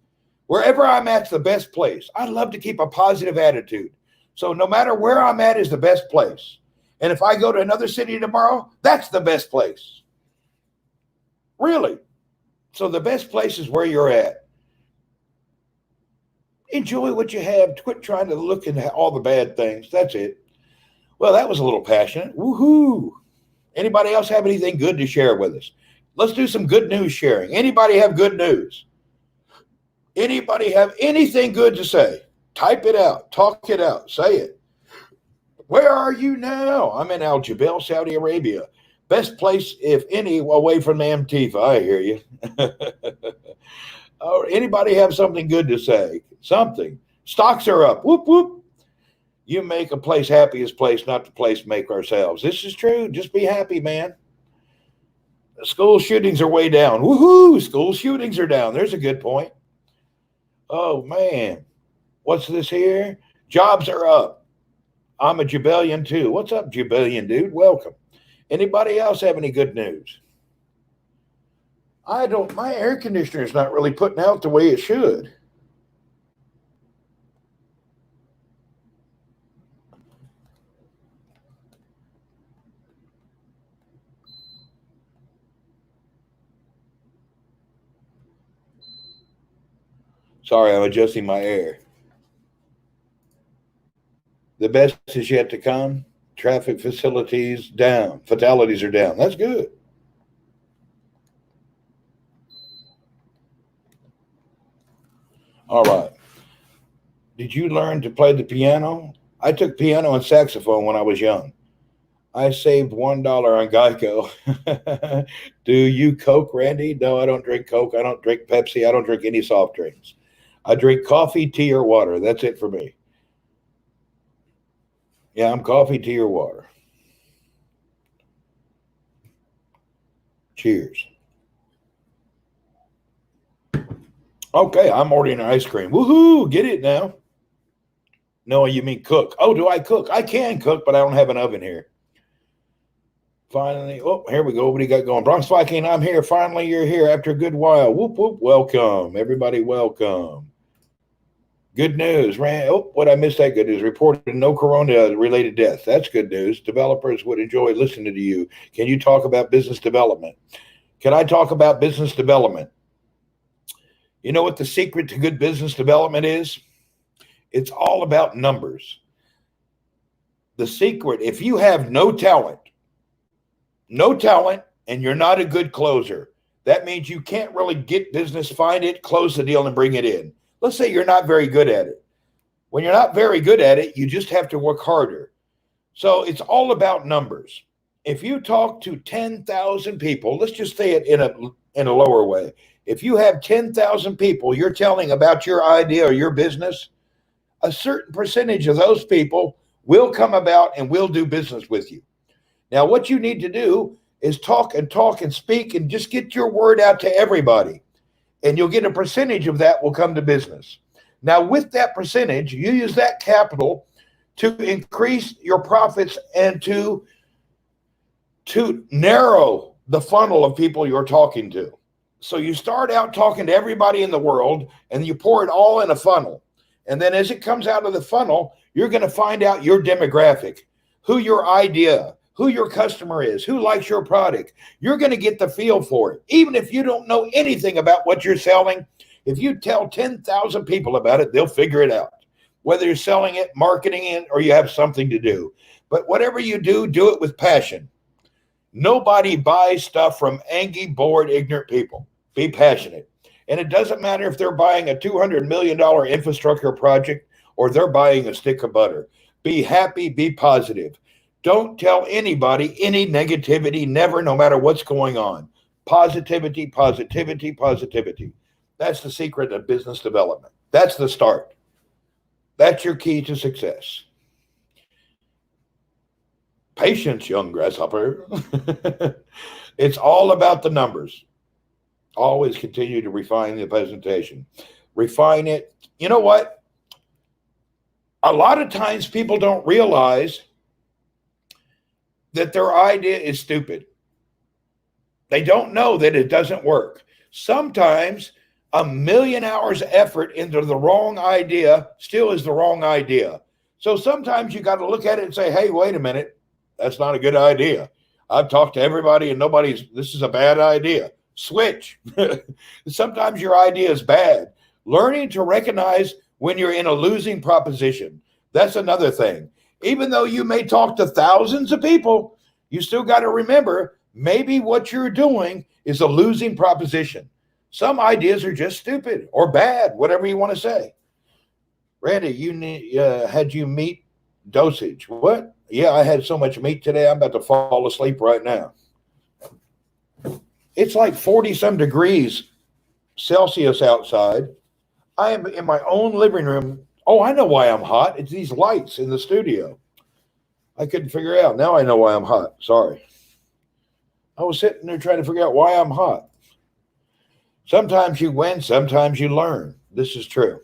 Wherever I'm at's the best place. I love to keep a positive attitude. So no matter where I'm at is the best place. And if I go to another city tomorrow, that's the best place. Really. So the best place is where you're at. Enjoy what you have. Quit trying to look at all the bad things. That's it. Well, that was a little passionate. Woohoo. Anybody else have anything good to share with us? Let's do some good news sharing. Anybody have good news? Anybody have anything good to say? Type it out. Talk it out. Say it. Where are you now? I'm in Al Jubail, Saudi Arabia. Best place, if any, away from the Antifa. I hear you. Oh, anybody have something good to say? Something. Stocks are up. Whoop, whoop. You make a place happiest place, not the place make ourselves. This is true. Just be happy, man. School shootings are way down. Woohoo! School shootings are down. There's a good point. Oh, man. What's this here? Jobs are up. I'm a Jubailian too. What's up, Jubailian dude? Welcome. Anybody else have any good news? My air conditioner is not really putting out the way it should. Sorry, I'm adjusting my air. The best is yet to come. Traffic facilities down. Fatalities are down. That's good. All right. Did you learn to play the piano? I took piano and saxophone when I was young. I saved $1 on Geico. Do you Coke, Randy? No, I don't drink Coke. I don't drink Pepsi. I don't drink any soft drinks. I drink coffee, tea, or water. That's it for me. Yeah, I'm coffee, tea, or water. Cheers. Okay, I'm ordering ice cream. Woohoo! Get it now. No, you mean cook. Oh, do I cook? I can cook, but I don't have an oven here. Finally, oh, here we go. What do you got going? Bronx Viking, I'm here. Finally, you're here after a good while. Whoop, whoop. Welcome. Everybody, welcome. Good news. What I missed that good news. Reported no corona-related deaths. That's good news. Developers would enjoy listening to you. Can you talk about business development? Can I talk about business development? You know what the secret to good business development is? It's all about numbers. The secret, if you have no talent, and you're not a good closer, that means you can't really get business, find it, close the deal, and bring it in. Let's say you're not very good at it. When you're not very good at it, you just have to work harder. So it's all about numbers. If you talk to 10,000 people, let's just say it in a lower way. If you have 10,000 people you're telling about your idea or your business, a certain percentage of those people will come about and will do business with you. Now, what you need to do is talk and speak and just get your word out to everybody. And you'll get a percentage of that will come to business. Now, with that percentage, you use that capital to increase your profits and to narrow the funnel of people you're talking to. So you start out talking to everybody in the world, and you pour it all in a funnel. And then as it comes out of the funnel, you're going to find out your demographic, who your idea, who your customer is, who likes your product. You're going to get the feel for it. Even if you don't know anything about what you're selling, if you tell 10,000 people about it, they'll figure it out. Whether you're selling it, marketing it, or you have something to do. But whatever you do, do it with passion. Nobody buys stuff from angry, bored, ignorant people. Be passionate. And it doesn't matter if they're buying a $200 million infrastructure project or they're buying a stick of butter. Be happy, be positive. Don't tell anybody any negativity, never, no matter what's going on. Positivity, positivity, positivity. That's the secret of business development. That's the start. That's your key to success. Patience, young grasshopper. It's all about the numbers. Always continue to refine the presentation. Refine it. You know what? A lot of times people don't realize that their idea is stupid. They don't know that it doesn't work. Sometimes a million hours of effort into the wrong idea still is the wrong idea. So sometimes you got to look at it and say, hey, wait a minute. That's not a good idea. I've talked to everybody and this is a bad idea. Switch. Sometimes your idea is bad. Learning to recognize when you're in a losing proposition. That's another thing. Even though you may talk to thousands of people, you still got to remember maybe what you're doing is a losing proposition. Some ideas are just stupid or bad, whatever you want to say. Randy, had you meat dosage? What? Yeah, I had so much meat today, I'm about to fall asleep right now. It's like 40 some degrees Celsius outside. I am in my own living room. Oh, I know why I'm hot. It's these lights in the studio. I couldn't figure it out. Now I know why I'm hot. Sorry. I was sitting there trying to figure out why I'm hot. Sometimes you win, sometimes you learn. This is true.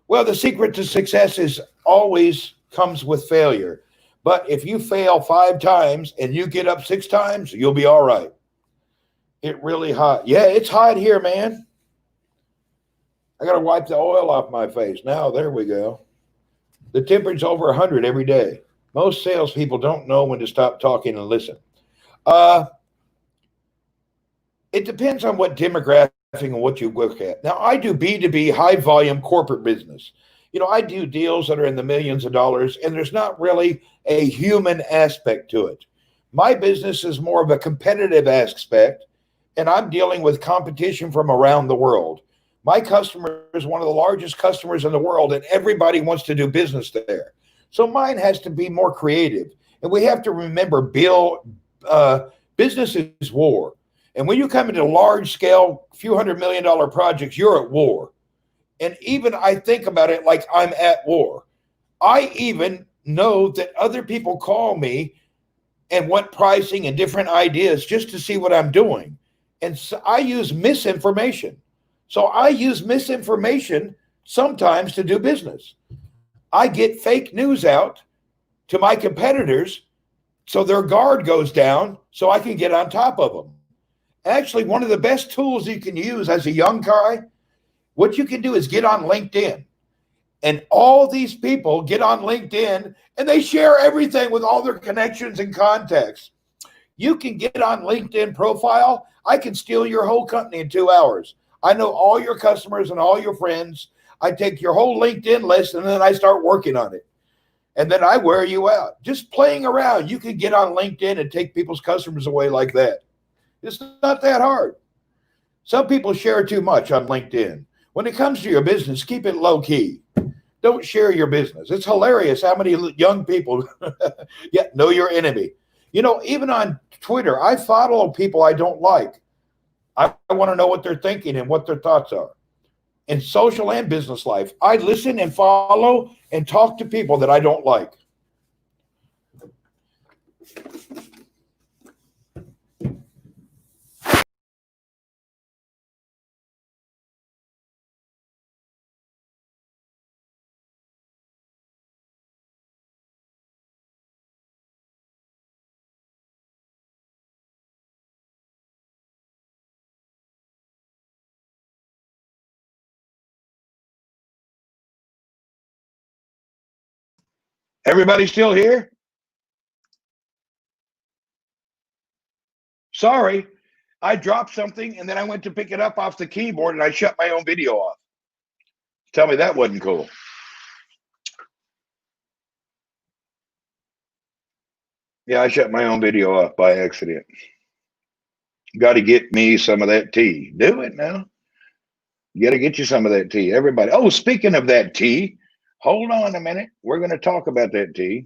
Well, the secret to success is always comes with failure. But if you fail 5 times and you get up 6 times, you'll be all right. It really hot. Yeah, it's hot here, man. I got to wipe the oil off my face. Now, there we go. The temperature's over 100 every day. Most salespeople don't know when to stop talking and listen. It depends on what demographic and what you look at. Now, I do B2B, high volume corporate business. I do deals that are in the millions of dollars, and there's not really a human aspect to it. My business is more of a competitive aspect, and I'm dealing with competition from around the world. My customer is one of the largest customers in the world, and everybody wants to do business there. So mine has to be more creative. And we have to remember, business is war. And when you come into large scale, few $100 million projects, you're at war. And even I think about it like I'm at war. I even know that other people call me and want pricing and different ideas just to see what I'm doing. And so I use misinformation. So I use misinformation sometimes to do business. I get fake news out to my competitors so their guard goes down so I can get on top of them. Actually, one of the best tools you can use as a young guy, what you can do is get on LinkedIn. And all these people get on LinkedIn and they share everything with all their connections and contacts. You can get on LinkedIn profile. I can steal your whole company in 2 hours. I know all your customers and all your friends. I take your whole LinkedIn list and then I start working on it. And then I wear you out. Just playing around. You can get on LinkedIn and take people's customers away like that. It's not that hard. Some people share too much on LinkedIn. When it comes to your business, keep it low key. Don't share your business. It's hilarious how many young people know your enemy. Even on Twitter, I follow people I don't like. I want to know what they're thinking and what their thoughts are. In social and business life, I listen and follow and talk to people that I don't like. Everybody still here? Sorry, I dropped something and then I went to pick it up off the keyboard and I shut my own video off. Tell me that wasn't cool. Yeah, I shut my own video off by accident. Got to get me some of that tea. Do it now. You got to get you some of that tea. Everybody. Oh, speaking of that tea, Hold on a minute. We're going to talk about that, T.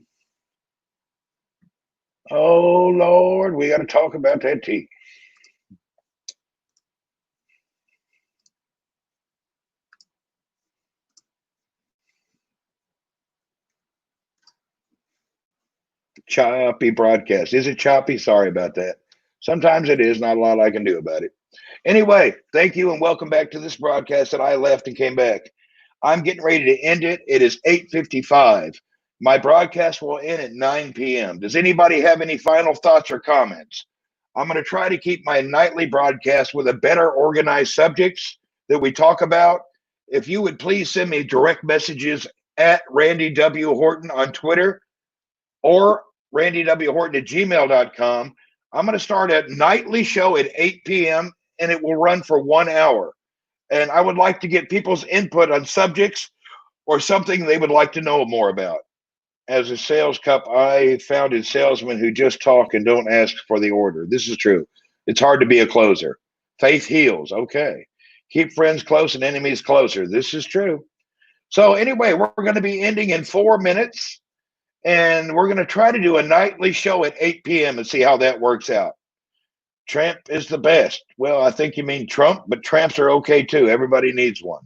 Oh, Lord, we got to talk about that, T. Choppy broadcast. Is it choppy? Sorry about that. Sometimes it is. Not a lot I can do about it. Anyway, thank you and welcome back to this broadcast that I left and came back. I'm getting ready to end it. It is 8:55. My broadcast will end at 9 p.m. Does anybody have any final thoughts or comments? I'm going to try to keep my nightly broadcast with a better organized subjects that we talk about. If you would please send me direct messages at Randy W Horton on Twitter or Randy W Horton at gmail.com. I'm going to start a nightly show at 8 p.m. and it will run for 1 hour. And I would like to get people's input on subjects or something they would like to know more about. As a sales cup, I founded salesmen who just talk and don't ask for the order. This is true. It's hard to be a closer. Faith heals. Okay. Keep friends close and enemies closer. This is true. So anyway, we're going to be ending in 4 minutes. And we're going to try to do a nightly show at 8 p.m. and see how that works out. Tramp is the best. Well, I think you mean Trump, but tramps are okay too. Everybody needs one.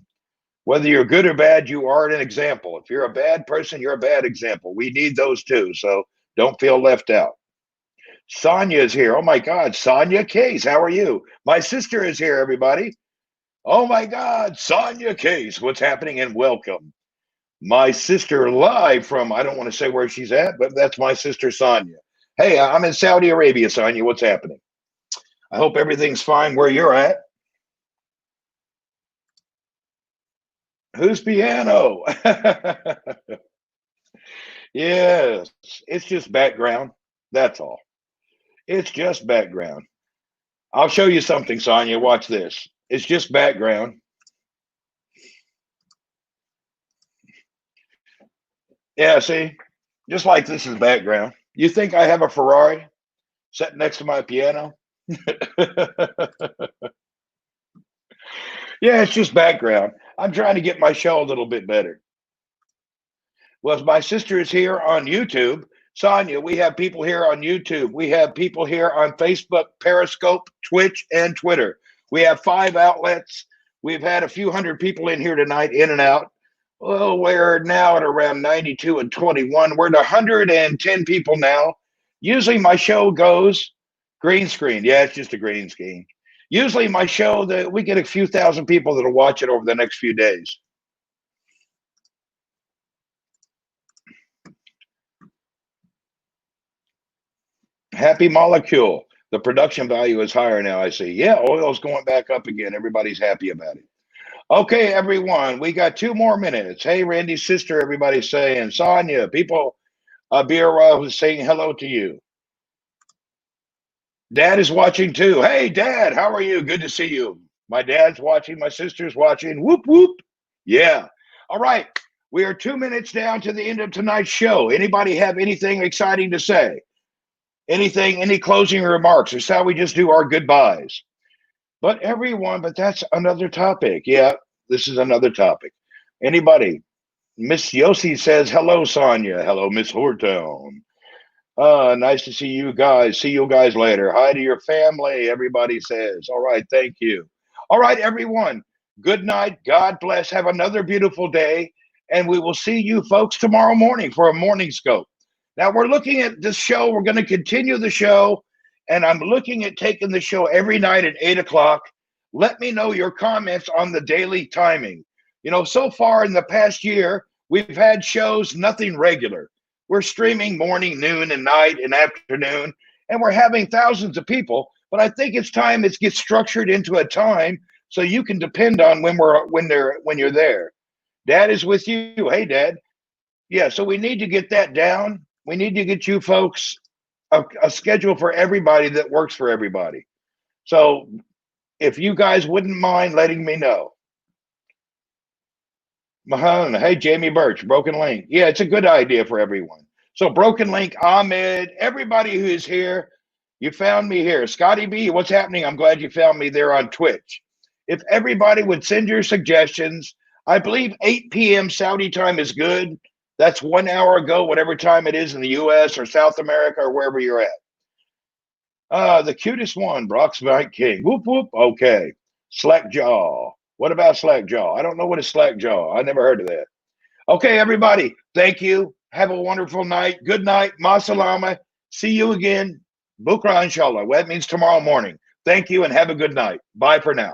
Whether you're good or bad, you are an example. If you're a bad person, you're a bad example. We need those too. So don't feel left out. Sonia is here. Oh my God. Sonia Case, how are you? My sister is here, everybody. Oh my God. Sonia Case, what's happening and welcome. My sister live from, I don't want to say where she's at, but that's my sister, Sonia. Hey, I'm in Saudi Arabia, Sonia. What's happening? I hope everything's fine where you're at. Whose piano? Yes, it's just background. That's all. It's just background. I'll show you something, Sonia. Watch this. It's just background. Yeah, see? Just like this is background. You think I have a Ferrari sitting next to my piano? Yeah, it's just background. I'm trying to get my show a little bit better. Well, my sister is here on YouTube. Sonia, we have people here on YouTube. We have people here on Facebook, Periscope, Twitch, and Twitter. We have 5 outlets. We've had a few hundred people in here tonight, in and out. Well, we're now at around 92 and 21. We're at 110 people now. Usually my show goes green screen. Yeah, it's just a green screen. Usually my show, that we get a few thousand people that'll watch it over the next few days. Happy molecule. The production value is higher now, I see. Yeah, oil's going back up again. Everybody's happy about it. Okay, everyone, we got 2 more minutes. Hey, Randy's sister, everybody's saying. Sonia, people, Bira who's saying hello to you. Dad is watching too. Hey, Dad, how are you? Good to see you. My dad's watching. My sister's watching. Whoop, whoop. Yeah. All right. We are 2 minutes down to the end of tonight's show. Anybody have anything exciting to say? Anything, any closing remarks? Or shall we just do our goodbyes? But that's another topic. Yeah, this is another topic. Anybody? Miss Yossi says, hello, Sonia. Hello, Miss Horton. Nice to see you guys. See you guys later. Hi to your family, everybody says. All right, thank you. All right, everyone. Good night. God bless. Have another beautiful day. And we will see you folks tomorrow morning for a morning scope. Now, we're looking at this show. We're going to continue the show. And I'm looking at taking the show every night at 8 o'clock. Let me know your comments on the daily timing. You know, so far in the past year, we've had shows, nothing regular. We're streaming morning, noon, and night and afternoon, and we're having thousands of people. But I think it's time it gets structured into a time so you can depend on when you're there. Dad is with you. Hey, Dad. Yeah, so we need to get that down. We need to get you folks a schedule for everybody that works for everybody. So if you guys wouldn't mind letting me know. Mahone, hey, Jamie Birch, Broken Link. Yeah, it's a good idea for everyone. So Broken Link, Ahmed, everybody who is here, you found me here. Scotty B, what's happening? I'm glad you found me there on Twitch. If everybody would send your suggestions, I believe 8 p.m. Saudi time is good. That's 1 hour ago, whatever time it is in the U.S. or South America or wherever you're at. The cutest one, Brock's Bank King. Whoop, whoop. Okay. Slack jaw. What about slack jaw? I don't know what is slack jaw. I never heard of that. Okay, everybody. Thank you. Have a wonderful night. Good night. Ma salama. See you again. Bukra inshallah. Well, that means tomorrow morning. Thank you and have a good night. Bye for now.